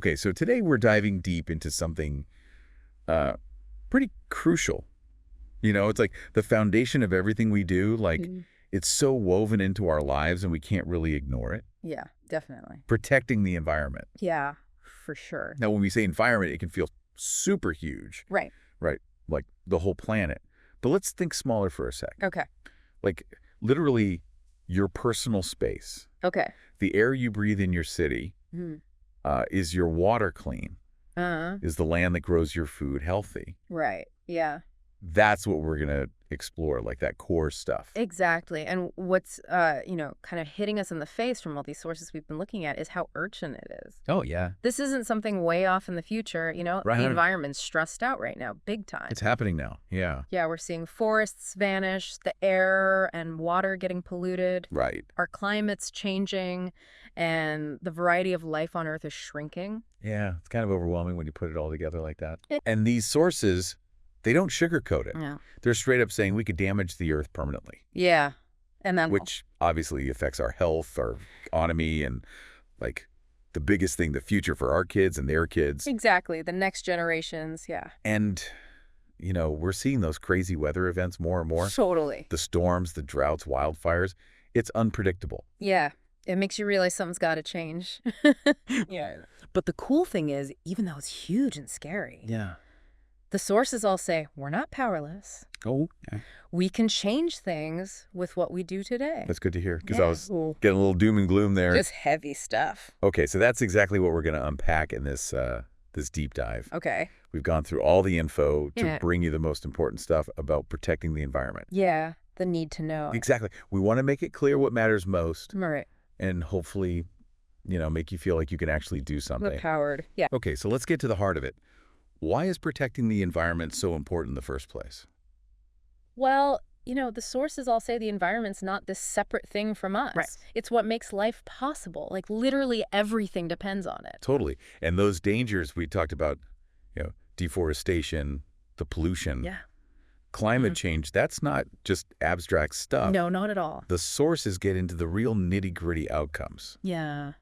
Okay, so today we're diving deep into something uh, pretty crucial. It's like the foundation of everything we do. Like, Mhm. it's so woven into our lives and we can't really ignore it. Yeah, definitely. Protecting the environment. Yeah, for sure. Now, when we say environment, it can feel super huge, Right. right? Like the whole planet. But let's think smaller for a sec. Okay. Like, literally, your personal space. Okay. The air you breathe in your city. Hmm. Is your water clean? Uh, Is the land that grows your food healthy? right. Yeah, That's what we're going to explore, like that core stuff. exactly. And what's, kind of hitting us in the face from all these sources we've been looking at is how urgent it is. Oh, yeah. This isn't something way off in the future. Right. The environment's stressed out right now, big time. It's happening now. Yeah. Yeah, we're seeing forests vanish, the air and water getting polluted, Right. our climate's changing, and the variety of life on Earth is shrinking. Yeah. It's kind of overwhelming when you put it all together like that. It- And these sources, they don't sugarcoat it. Yeah. They're straight up saying we could damage the earth permanently, Yeah. And then which obviously affects our health, our economy, and like the biggest thing, the future for our kids and their kids. exactly, the next generations, yeah. And, we're seeing those crazy weather events more and more. Totally. The storms, the droughts, wildfires. It's unpredictable. Yeah. It makes you realize something's got to change. Yeah. But the cool thing is, even though it's huge and scary, Yeah. the sources all say we're not powerless. Oh, yeah. We can change things with what we do today. That's good to hear because Yeah. I was getting a little doom and gloom there. Just heavy stuff. Okay, so that's exactly what we're going to unpack in this deep dive. Okay. We've gone through all the info to Yeah. bring you the most important stuff about protecting the environment. Yeah. The need to know. Exactly. We want to make it clear what matters most All right. and hopefully, make you feel like you can actually do The something. powered. Yeah. Okay, so let's get to the heart of it. Why is protecting the environment so important in the first place? Well, the sources all say the environment's not this separate thing from us. Right. It's what makes life possible. Like literally everything depends on it. Totally. And those dangers we talked about, deforestation, the pollution, Yeah. climate change, that's not just abstract stuff. No, not at all. The sources get into the real nitty-gritty outcomes. Yeah.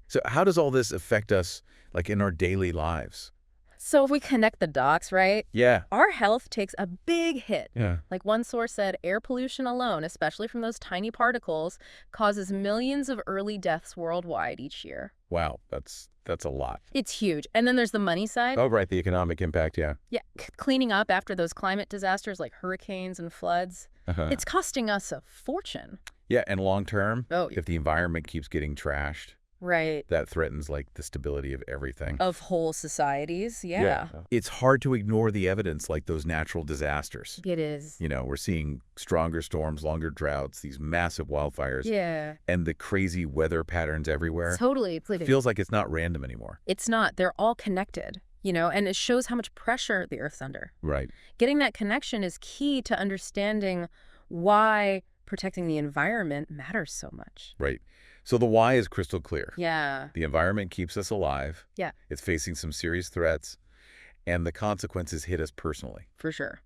So how does all this affect us, like in our daily lives? So if we connect the dots, right, Yeah. our health takes a big hit. Yeah. Like one source said, air pollution alone, especially from those tiny particles, causes millions of early deaths worldwide each year. Wow. That's a lot. It's huge. And then there's the money side. Oh, right. The economic impact. Yeah. Yeah, cleaning up after those climate disasters like hurricanes and floods. Uh-huh. It's costing us a fortune. Yeah. And long term, Oh, if the environment keeps getting trashed, right. that threatens like the stability of everything. Of whole societies. Yeah. It's hard to ignore the evidence like those natural disasters. It is. We're seeing stronger storms, longer droughts, these massive wildfires, Yeah. and the crazy weather patterns everywhere. Totally. Feels like it's not random anymore. It's not. They're all connected, and it shows how much pressure the Earth's under. Right. Getting that connection is key to understanding why protecting the environment matters so much. Right. So the why is crystal clear. Yeah. The environment keeps us alive. Yeah. It's facing some serious threats, and the consequences hit us personally. For sure.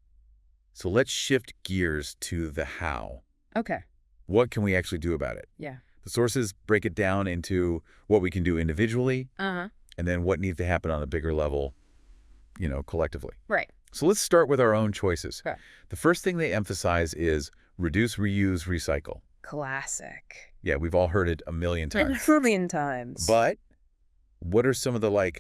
So let's shift gears to the how. Okay. What can we actually do about it? Yeah. The sources break it down into what we can do individually, Uh-huh. and then what needs to happen on a bigger level, collectively. Right. So let's start with our own choices. Okay. The first thing they emphasize is reduce, reuse, recycle. Classic. Yeah, we've all heard it a million times. A million times. But what are some of the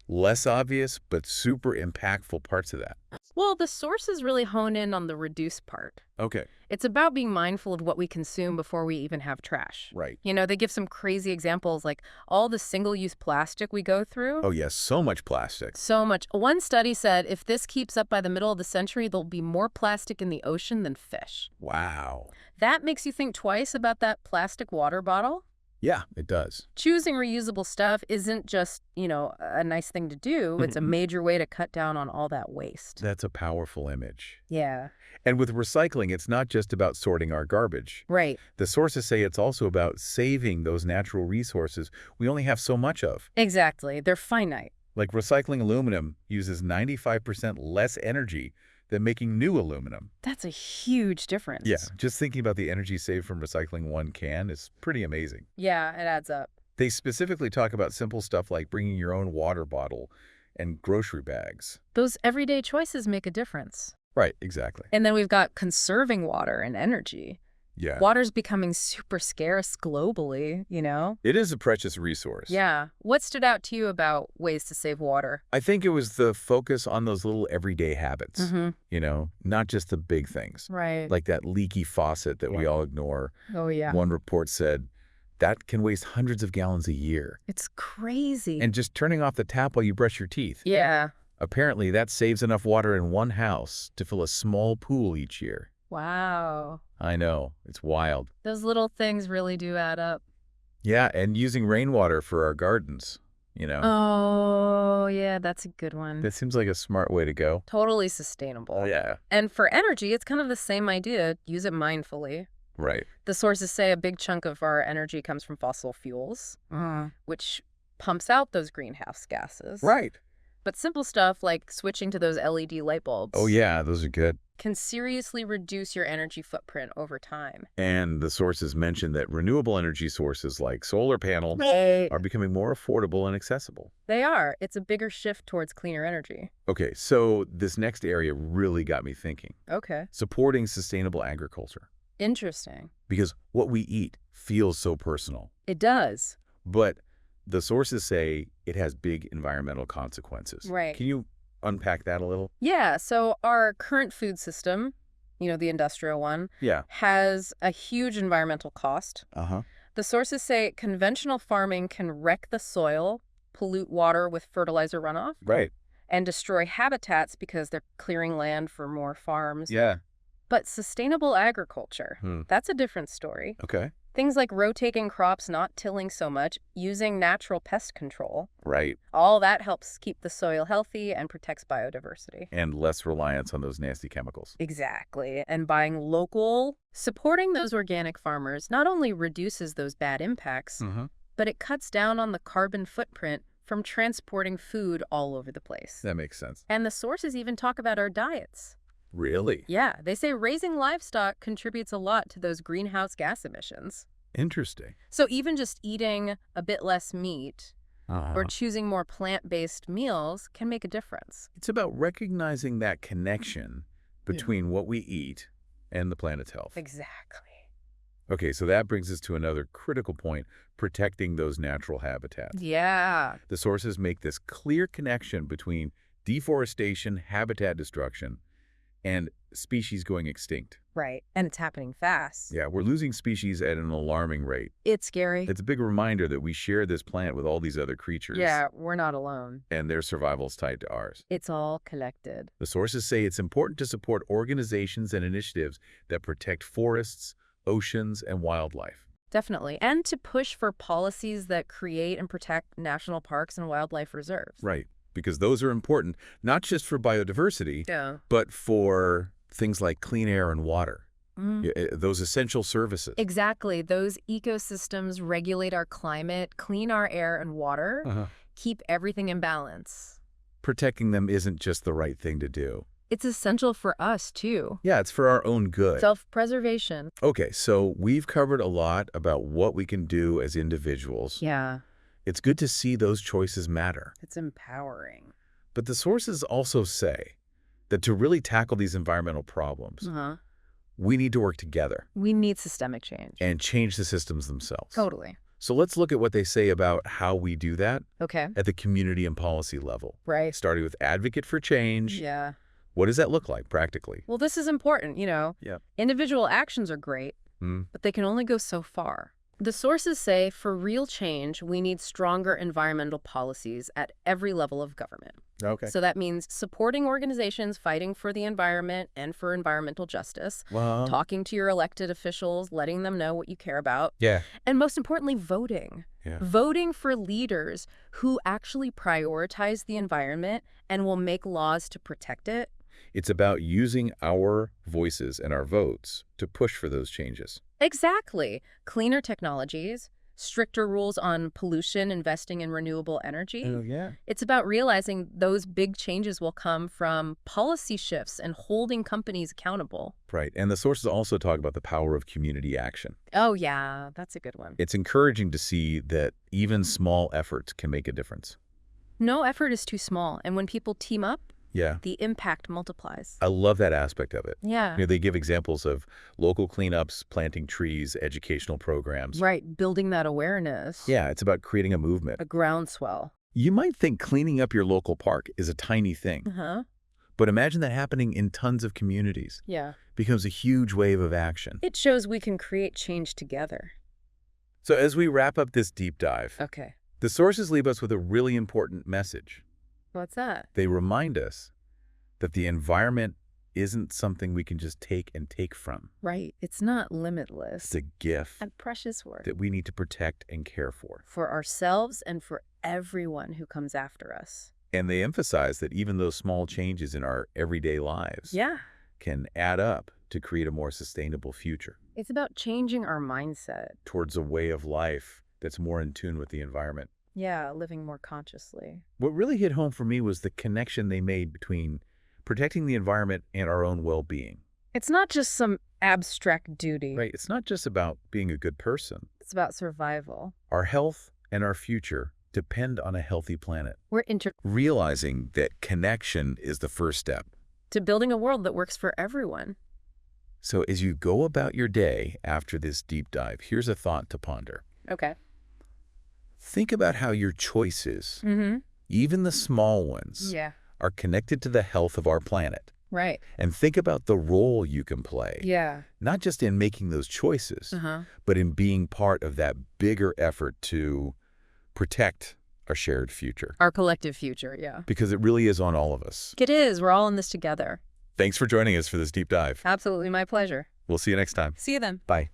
less obvious but super impactful parts of that? Well, the sources really hone in on the reduce part. Okay. It's about being mindful of what we consume before we even have trash. Right. They give some crazy examples like all the single-use plastic we go through. Oh, yes, so much plastic. So much. One study said if this keeps up by the middle of the century, there'll be more plastic in the ocean than fish. Wow. That makes you think twice about that plastic water bottle. Yeah, it does. Choosing reusable stuff isn't just, a nice thing to do. It's a major way to cut down on all that waste. That's a powerful image. Yeah. And with recycling, it's not just about sorting our garbage. Right. The sources say it's also about saving those natural resources we only have so much of. Exactly. They're finite. Like recycling aluminum uses 95% less energy than making new aluminum. That's a huge difference. Yeah, just thinking about the energy saved from recycling one can is pretty amazing. Yeah, it adds up. They specifically talk about simple stuff like bringing your own water bottle and grocery bags. Those everyday choices make a difference. Right, exactly. And then we've got conserving water and energy. Yeah. Water's becoming super scarce globally, you know? It is a precious resource. Yeah. What stood out to you about ways to save water? I think it was the focus on those little everyday habits, Mm-hmm. not just the big things, Right. like that leaky faucet that we all ignore. Oh, yeah. One report said that can waste hundreds of gallons a year. It's crazy. And just turning off the tap while you brush your teeth. Yeah. Apparently, that saves enough water in one house to fill a small pool each year. Wow. I know, it's wild. Those little things really do add up. Yeah, and using rainwater for our gardens, Oh, yeah, that's a good one. That seems like a smart way to go. Totally sustainable. Yeah. And for energy, it's kind of the same idea. Use it mindfully. Right. The sources say a big chunk of our energy comes from fossil fuels, which pumps out those greenhouse gases. Right. But simple stuff like switching to those LED light bulbs Oh, yeah, those are good. can seriously reduce your energy footprint over time. And the sources mention that renewable energy sources like solar panels are becoming more affordable and accessible. They are. It's a bigger shift towards cleaner energy. Okay, so this next area really got me thinking. Okay. Supporting sustainable agriculture. Interesting. Because what we eat feels so personal. It does. But the sources say it has big environmental consequences. Right. Can you unpack that a little? Yeah, so our current food system, the industrial one, Yeah. has a huge environmental cost. Uh-huh. The sources say conventional farming can wreck the soil, pollute water with fertilizer runoff, Right. and destroy habitats because they're clearing land for more farms. Yeah. But sustainable agriculture, Hmm. that's a different story. Okay. Things like rotating crops, not tilling so much, using natural pest control. Right. All that helps keep the soil healthy and protects biodiversity. And less reliance on those nasty chemicals. Exactly. And buying local, supporting those organic farmers not only reduces those bad impacts, Mm-hmm. but it cuts down on the carbon footprint from transporting food all over the place. That makes sense. And the sources even talk about our diets. Really? Yeah, they say raising livestock contributes a lot to those greenhouse gas emissions. Interesting. So even just eating a bit less meat or choosing more plant-based meals can make a difference. It's about recognizing that connection between what we eat and the planet's health. Exactly. Okay, so that brings us to another critical point, protecting those natural habitats. Yeah. The sources make this clear connection between deforestation, habitat destruction, and species going extinct. Right. And it's happening fast. Yeah, we're losing species at an alarming rate. It's scary. It's a big reminder that we share this planet with all these other creatures. Yeah, we're not alone. And their survival's tied to ours. It's all connected. The sources say it's important to support organizations and initiatives that protect forests, oceans, and wildlife. Definitely. And to push for policies that create and protect national parks and wildlife reserves. Right, because those are important, not just for biodiversity, Yeah. but for things like clean air and water, Mm. those essential services. Exactly. Those ecosystems regulate our climate, clean our air and water, Uh-huh. keep everything in balance. Protecting them isn't just the right thing to do. It's essential for us, too. Yeah, it's for our own good. Self-preservation. Okay, so we've covered a lot about what we can do as individuals. Yeah. It's good to see those choices matter. It's empowering. But the sources also say that to really tackle these environmental problems, we need to work together We need systemic change. and change the systems themselves. Totally. So let's look at what they say about how we do that Okay. at the community and policy level. Right. Starting with advocate for change. Yeah. What does that look like practically? Well, this is important, Yeah. Individual actions are great, Mm. but they can only go so far. The sources say for real change, we need stronger environmental policies at every level of government. Okay. So that means supporting organizations fighting for the environment and for environmental justice, Well, talking to your elected officials, letting them know what you care about, yeah. and most importantly, voting. Yeah. Voting for leaders who actually prioritize the environment and will make laws to protect it. It's about using our voices and our votes to push for those changes. Exactly. Cleaner technologies, stricter rules on pollution, investing in renewable energy. yeah. It's about realizing those big changes will come from policy shifts and holding companies accountable. Right. And the sources also talk about the power of community action. Oh, yeah, that's a good one. It's encouraging to see that even small efforts can make a difference. No effort is too small, and when people team up, Yeah. the impact multiplies. I love that aspect of it. Yeah. They give examples of local cleanups, planting trees, educational programs. Right, building that awareness. Yeah, it's about creating a movement. A groundswell. You might think cleaning up your local park is a tiny thing, Uh-huh. but imagine that happening in tons of communities. Yeah. It becomes a huge wave of action. It shows we can create change together. So as we wrap up this deep dive, Okay. the sources leave us with a really important message. What's that? They remind us that the environment isn't something we can just take from. Right. It's not limitless. It's a gift and precious work that we need to protect and care for. for ourselves and for everyone who comes after us. And they emphasize that even those small changes in our everyday lives Yeah. can add up to create a more sustainable future It's about changing our mindset. towards a way of life that's more in tune with the environment. Yeah, living more consciously. What really hit home for me was the connection they made between protecting the environment and our own well-being. It's not just some abstract duty. Right? It's not just about being a good person. It's about survival. Our health and our future depend on a healthy planet. We're Realizing that connection is the first step. to building a world that works for everyone. So as you go about your day after this deep dive, here's a thought to ponder. Okay. Think about how your choices, Mm-hmm. even the small ones, Yeah. are connected to the health of our planet. Right. And think about the role you can play, Yeah. not just in making those choices, Uh-huh. but in being part of that bigger effort to protect our shared future. Our collective future, yeah. Because it really is on all of us. It is. We're all in this together. Thanks for joining us for this deep dive. Absolutely my pleasure. We'll see you next time. See you then. Bye.